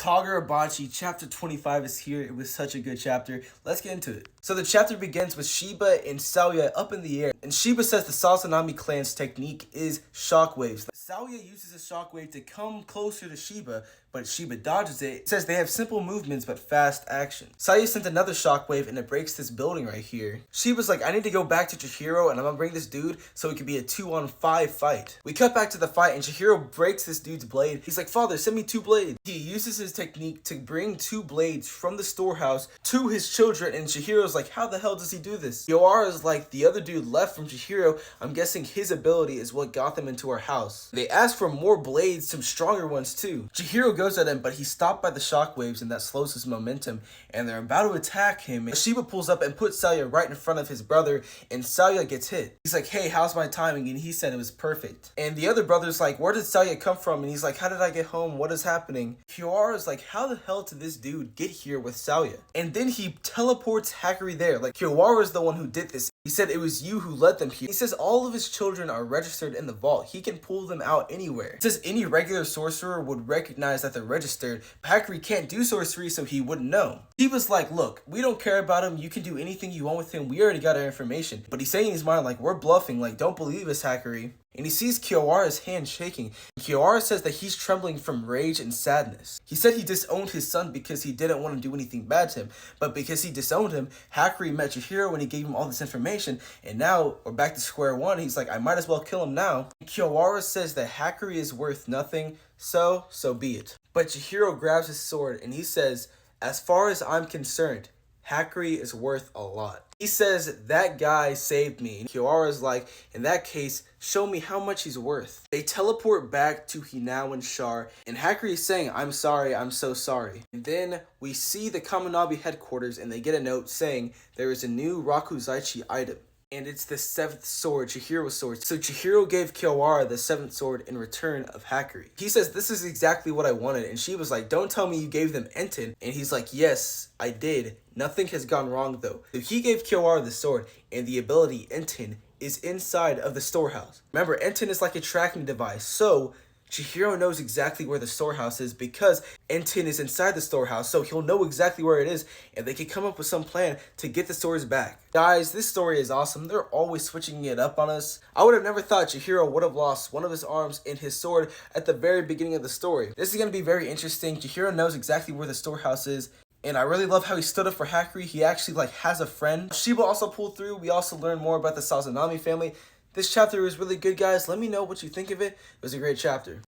Kagurabachi, chapter 25 is here. It was such a good chapter. Let's get into it. So the chapter begins with Shiba and Saoya up in the air. And Shiba says the Sazanami clan's technique is shockwaves. Saoya uses a shockwave to come closer to Shiba, but Shiba dodges it. It says they have simple movements but fast action. Saoya sent another shockwave and it breaks this building right here. Shiba's like, I need to go back to Chihiro and I'm gonna bring this dude so it could be a 2-on-5 fight. We cut back to the fight and Chihiro breaks this dude's blade. He's like, father, send me 2 blades. He uses his technique to bring 2 blades from the storehouse to his children, and Chihiro's like, how the hell does he do this? Yoara's like, the other dude left from Chihiro. I'm guessing his ability is what got them into our house. They ask for more blades, some stronger ones too. Chihiro goes at him, but he's stopped by the shockwaves and that slows his momentum, and they're about to attack him. Shiba pulls up and puts Saoya right in front of his brother, and Saoya gets hit. He's like, hey, how's my timing? And he said it was perfect. And the other brother's like, where did Saoya come from? And he's like, how did I get home? What is happening? Kiyoara's like, how the hell did this dude get here with Saoya? And then he teleports Hakari there. Like, Kiyoara's the one who did this. He said it was you who led them here. He says all of his children are registered in the vault. He can pull them out anywhere. He says any regular sorcerer would recognize that they're registered, but Hakari can't do sorcery, so he wouldn't know. He was like, look, we don't care about him. You can do anything you want with him. We already got our information. But he's saying in his mind, like, we're bluffing. Like, don't believe us, Hakari. And he sees Kiyoara's hand shaking. Kiyoara says that he's trembling from rage and sadness. He said he disowned his son because he didn't want to do anything bad to him. But because he disowned him, Hakari met Chihiro when he gave him all this information. And now we're back to square one. He's like, I might as well kill him now. Kiyoara says that Hakari is worth nothing, so be it. But Chihiro grabs his sword and he says, as far as I'm concerned, Hakari is worth a lot. He says, that guy saved me. And Kiyoara's like, in that case, show me how much he's worth. They teleport back to Hinao and Char, and Hakari is saying, I'm sorry, I'm so sorry. And then we see the Kaminabi headquarters, and they get a note saying there is a new Rakuzaichi item. And it's the 7th sword, Chihiro's sword. So Chihiro gave Kiyoara the 7th sword in return of Hakari. He says, this is exactly what I wanted. And she was like, don't tell me you gave them Enten. And he's like, yes, I did. Nothing has gone wrong though. So he gave Kiyoara the sword, and the ability Enten is inside of the storehouse. Remember, Enten is like a tracking device. So Chihiro knows exactly where the storehouse is because Enten is inside the storehouse, so he'll know exactly where it is, and they can come up with some plan to get the swords back. Guys, this story is awesome. They're always switching it up on us. I would have never thought Chihiro would have lost one of his arms and his sword at the very beginning of the story. This is going to be very interesting. Chihiro knows exactly where the storehouse is, and I really love how he stood up for Hakari. He actually has a friend. Shiba also pulled through. We also learned more about the Sazanami family. This chapter was really good, guys. Let me know what you think of it. It was a great chapter.